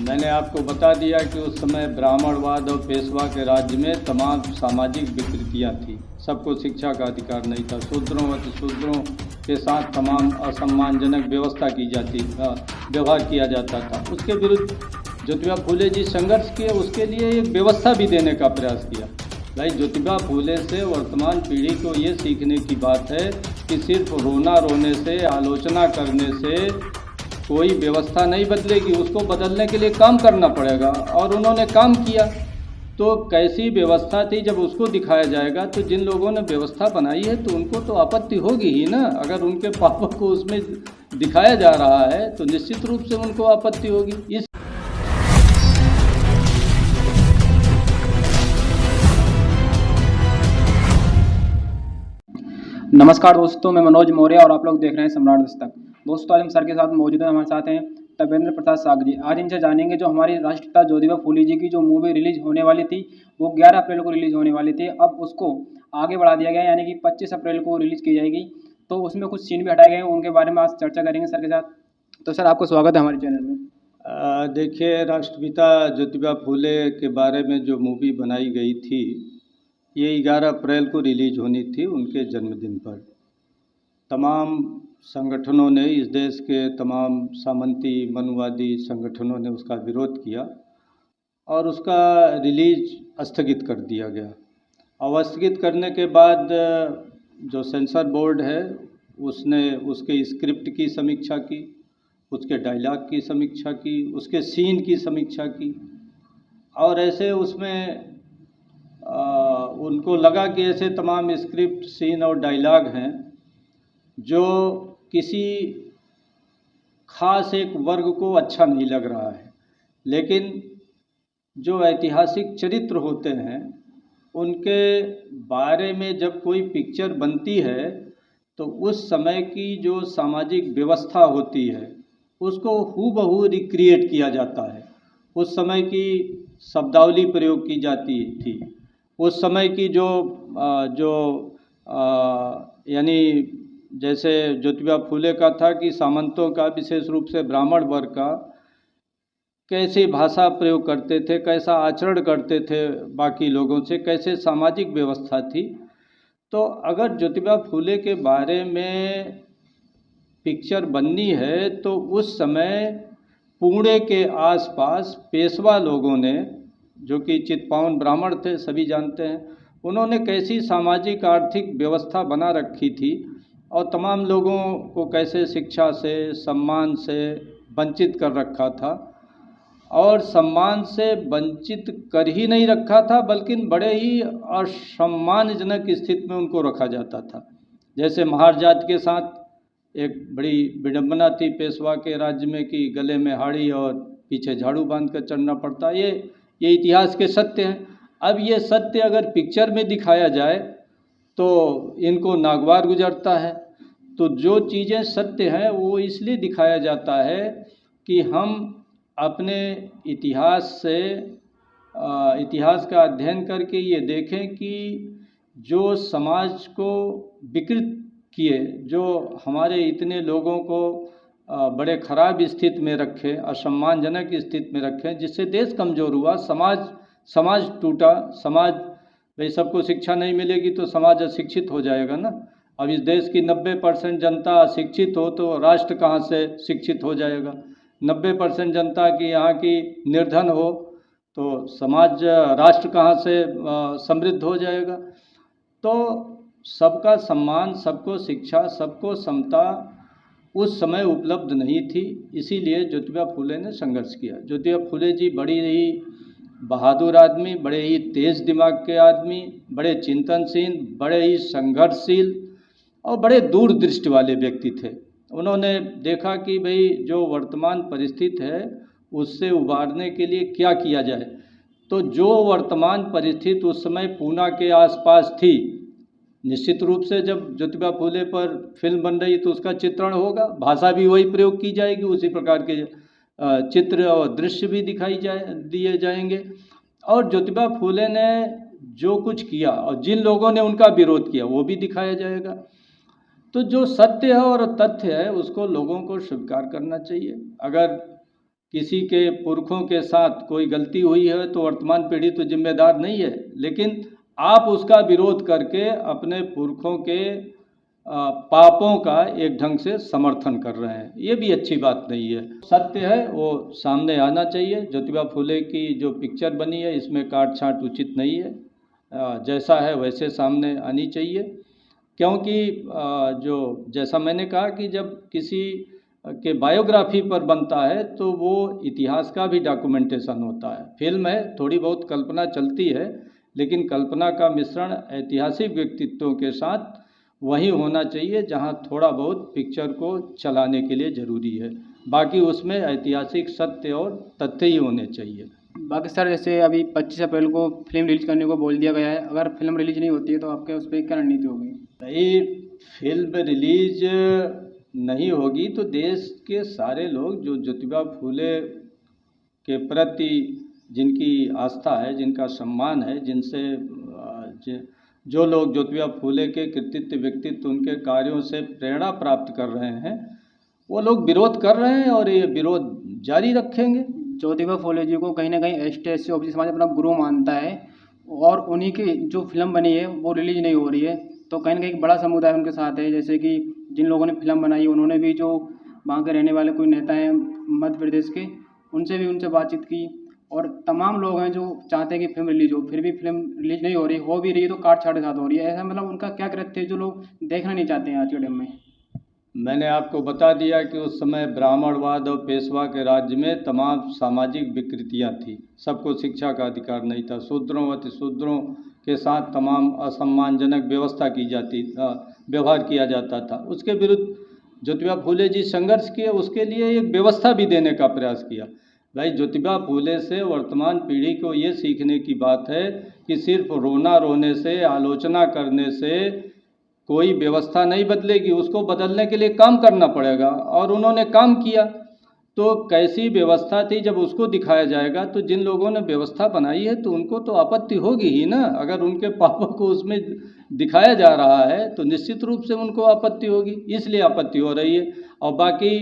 मैंने आपको बता दिया कि उस समय ब्राह्मणवाद और पेशवा के राज्य में तमाम सामाजिक विकृतियां थी। सबको शिक्षा का अधिकार नहीं था। शूद्रों व अतिशूद्रों के साथ तमाम असम्मानजनक व्यवस्था की जाती व्यवहार किया जाता था। उसके विरुद्ध ज्योतिबा फूले जी संघर्ष किए, उसके लिए एक व्यवस्था भी देने का प्रयास किया। भाई ज्योतिबा फूले से वर्तमान पीढ़ी को ये सीखने की बात है कि सिर्फ रोना रोने से, आलोचना करने से कोई व्यवस्था नहीं बदलेगी, उसको बदलने के लिए काम करना पड़ेगा। और उन्होंने काम किया। तो कैसी व्यवस्था थी जब उसको दिखाया जाएगा तो जिन लोगों ने व्यवस्था बनाई है तो उनको तो आपत्ति होगी ही ना। अगर उनके पापों को उसमें दिखाया जा रहा है तो निश्चित रूप से उनको आपत्ति होगी। इस नमस्कार दोस्तों, मैं मनोज मौर्य और आप लोग देख रहे हैं सम्राट दस्तक। दोस्तों आज हम सर के साथ मौजूद हैं। हमारे साथ हैं तपेंद्र प्रसाद साग जी। आज इनसे जानेंगे जो हमारी राष्ट्रपिता ज्योतिबा फूले जी की जो मूवी रिलीज होने वाली थी वो 11 अप्रैल को रिलीज होने वाली थी। अब उसको आगे बढ़ा दिया गया, यानी कि 25 अप्रैल को रिलीज की जाएगी। तो उसमें कुछ सीन भी हटाए गए हैं, उनके बारे में आज चर्चा करेंगे सर के साथ। तो सर आपको स्वागत है हमारे चैनल में। देखिए, राष्ट्रपिता ज्योतिबा फूले के बारे में जो मूवी बनाई गई थी ये 11 अप्रैल को रिलीज होनी थी, उनके जन्मदिन पर। तमाम संगठनों ने, इस देश के तमाम सामंती मनुवादी संगठनों ने उसका विरोध किया और उसका रिलीज स्थगित कर दिया गया। और स्थगित करने के बाद जो सेंसर बोर्ड है उसने उसके स्क्रिप्ट की समीक्षा की, उसके डायलॉग की समीक्षा की, उसके सीन की समीक्षा की। और ऐसे उसमें उनको लगा कि ऐसे तमाम स्क्रिप्ट, सीन और डायलॉग हैं जो किसी खास एक वर्ग को अच्छा नहीं लग रहा है। लेकिन जो ऐतिहासिक चरित्र होते हैं उनके बारे में जब कोई पिक्चर बनती है तो उस समय की जो सामाजिक व्यवस्था होती है उसको हूबहू रिक्रिएट किया जाता है। उस समय की शब्दावली प्रयोग की जाती थी। उस समय की यानी जैसे ज्योतिबा फूले का था कि सामंतों का, विशेष रूप से ब्राह्मण वर्ग का, कैसे भाषा प्रयोग करते थे, कैसा आचरण करते थे बाकी लोगों से, कैसे सामाजिक व्यवस्था थी। तो अगर ज्योतिबा फूले के बारे में पिक्चर बननी है तो उस समय पुणे के आसपास पेशवा लोगों ने, जो कि चित्पावन ब्राह्मण थे, सभी जानते हैं, उन्होंने कैसी सामाजिक आर्थिक व्यवस्था बना रखी थी और तमाम लोगों को कैसे शिक्षा से, सम्मान से वंचित कर रखा था। और सम्मान से वंचित कर ही नहीं रखा था बल्कि बड़े ही असम्मानजनक स्थिति में उनको रखा जाता था। जैसे महार जात के साथ एक बड़ी विडंबना थी पेशवा के राज्य में कि गले में हाड़ी और पीछे झाड़ू बांध कर चढ़ना पड़ता। ये इतिहास के सत्य हैं। अब ये सत्य अगर पिक्चर में दिखाया जाए तो इनको नागवार गुजरता है। तो जो चीज़ें सत्य हैं वो इसलिए दिखाया जाता है कि हम अपने इतिहास से इतिहास का अध्ययन करके ये देखें कि जो समाज को विकृत किए, जो हमारे इतने लोगों को बड़े ख़राब स्थिति में रखे, असम्मानजनक स्थिति में रखे, जिससे देश कमज़ोर हुआ, समाज टूटा। भाई सबको शिक्षा नहीं मिलेगी तो समाज अशिक्षित हो जाएगा ना। अब इस देश की 90% जनता अशिक्षित हो तो राष्ट्र कहाँ से शिक्षित हो जाएगा। 90% जनता की यहाँ की निर्धन हो तो समाज, राष्ट्र कहाँ से समृद्ध हो जाएगा। तो सबका सम्मान, सबको शिक्षा, सबको समता उस समय उपलब्ध नहीं थी। इसीलिए ज्योतिबा फूले ने संघर्ष किया। ज्योतिबा फूले जी बड़ी ही बहादुर आदमी, बड़े ही तेज़ दिमाग के आदमी, बड़े चिंतनशील, बड़े ही संघर्षशील और बड़े दूरदृष्टि वाले व्यक्ति थे। उन्होंने देखा कि भाई जो वर्तमान परिस्थिति है उससे उबारने के लिए क्या किया जाए। तो जो वर्तमान परिस्थिति उस समय पूना के आसपास थी, निश्चित रूप से जब ज्योतिबा फूले पर फिल्म बन रही तो उसका चित्रण होगा, भाषा भी वही प्रयोग की जाएगी, उसी प्रकार के चित्र और दृश्य भी दिए जाएंगे। और ज्योतिबा फूले ने जो कुछ किया और जिन लोगों ने उनका विरोध किया वो भी दिखाया जाएगा। तो जो सत्य है और तथ्य है उसको लोगों को स्वीकार करना चाहिए। अगर किसी के पुरखों के साथ कोई गलती हुई है तो वर्तमान पीढ़ी तो जिम्मेदार नहीं है, लेकिन आप उसका विरोध करके अपने पुरखों के पापों का एक ढंग से समर्थन कर रहे हैं, ये भी अच्छी बात नहीं है। सत्य है वो सामने आना चाहिए। ज्योतिबा फुले की जो पिक्चर बनी है इसमें काट छांट उचित नहीं है, जैसा है वैसे सामने आनी चाहिए। क्योंकि जो जैसा मैंने कहा कि जब किसी के बायोग्राफी पर बनता है तो वो इतिहास का भी डॉक्यूमेंटेशन होता है। फिल्म है, थोड़ी बहुत कल्पना चलती है, लेकिन कल्पना का मिश्रण ऐतिहासिक व्यक्तित्वों के साथ वही होना चाहिए जहां थोड़ा बहुत पिक्चर को चलाने के लिए ज़रूरी है। बाकी उसमें ऐतिहासिक सत्य और तथ्य ही होने चाहिए। बाकी सर, जैसे अभी 25 अप्रैल को फिल्म रिलीज करने को बोल दिया गया है, अगर फिल्म रिलीज नहीं होती है तो आपके उस पर क्या रणनीति होगी? भाई, फिल्म रिलीज नहीं होगी तो देश के सारे लोग जो ज्योतिबा फुले के प्रति जिनकी आस्था है, जिनका सम्मान है, जो लोग ज्योतिबा फुले के कृतित्व व्यक्तित्व उनके कार्यों से प्रेरणा प्राप्त कर रहे हैं, वो लोग विरोध कर रहे हैं और ये विरोध जारी रखेंगे। ज्योतिबा फुले जी को कहीं ना कहीं ST/SC OBC समाज अपना गुरु मानता है और उन्हीं की जो फिल्म बनी है वो रिलीज नहीं हो रही है, तो कहीं ना कहीं एक बड़ा समुदाय उनके साथ है। जैसे कि जिन लोगों ने फिल्म बनाई उन्होंने भी, जो वहाँ के रहने वाले कोई नेता हैं मध्य प्रदेश के, उनसे बातचीत की, और तमाम लोग हैं जो चाहते हैं कि फिल्म रिलीज हो, फिर भी फिल्म रिलीज नहीं हो भी रही है तो काट छाट के साथ हो रही है। ऐसा मतलब उनका क्या कृत्य है जो लोग देखना नहीं चाहते हैं आज के टाइम में? मैंने आपको बता दिया कि उस समय ब्राह्मणवाद और पेशवा के राज्य में तमाम सामाजिक विकृतियां थी, सबको शिक्षा का अधिकार नहीं था, शूद्रों व अतिशूद्रों के साथ तमाम असम्मानजनक व्यवहार किया जाता था। उसके विरुद्ध ज्योतिबा फुले जी संघर्ष किए, उसके लिए एक व्यवस्था भी देने का प्रयास किया। भाई, ज्योतिबा फुले से वर्तमान पीढ़ी को ये सीखने की बात है कि सिर्फ रोना रोने से, आलोचना करने से कोई व्यवस्था नहीं बदलेगी, उसको बदलने के लिए काम करना पड़ेगा। और उन्होंने काम किया, तो कैसी व्यवस्था थी जब उसको दिखाया जाएगा तो जिन लोगों ने व्यवस्था बनाई है तो उनको तो आपत्ति होगी ही ना। अगर उनके पापों को उसमें दिखाया जा रहा है तो निश्चित रूप से उनको आपत्ति होगी, इसलिए आपत्ति हो रही है। और बाकी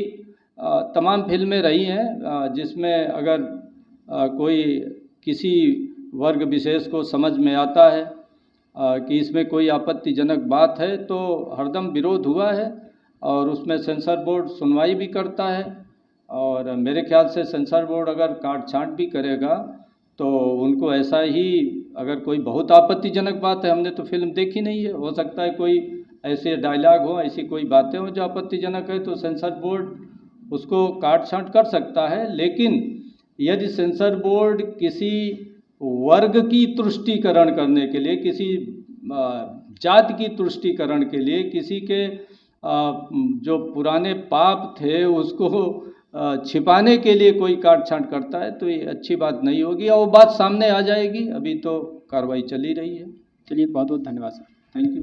तमाम फिल्में रही हैं जिसमें अगर कोई किसी वर्ग विशेष को समझ में आता है कि इसमें कोई आपत्तिजनक बात है तो हरदम विरोध हुआ है, और उसमें सेंसर बोर्ड सुनवाई भी करता है। और मेरे ख्याल से सेंसर बोर्ड अगर काट छांट भी करेगा तो उनको ऐसा ही, अगर कोई बहुत आपत्तिजनक बात है, हमने तो फिल्म देखी नहीं है, हो सकता है कोई ऐसे डायलॉग हो, ऐसी कोई बातें हो जो आपत्तिजनक है, तो सेंसर बोर्ड उसको काट छांट कर सकता है। लेकिन यदि सेंसर बोर्ड किसी वर्ग की तुष्टीकरण करने के लिए, किसी जाति की तुष्टीकरण के लिए, किसी के जो पुराने पाप थे उसको छिपाने के लिए कोई काट छांट करता है तो ये अच्छी बात नहीं होगी, और वो बात सामने आ जाएगी। अभी तो कार्रवाई चली रही है। चलिए, बहुत बहुत धन्यवाद सर। Thank you.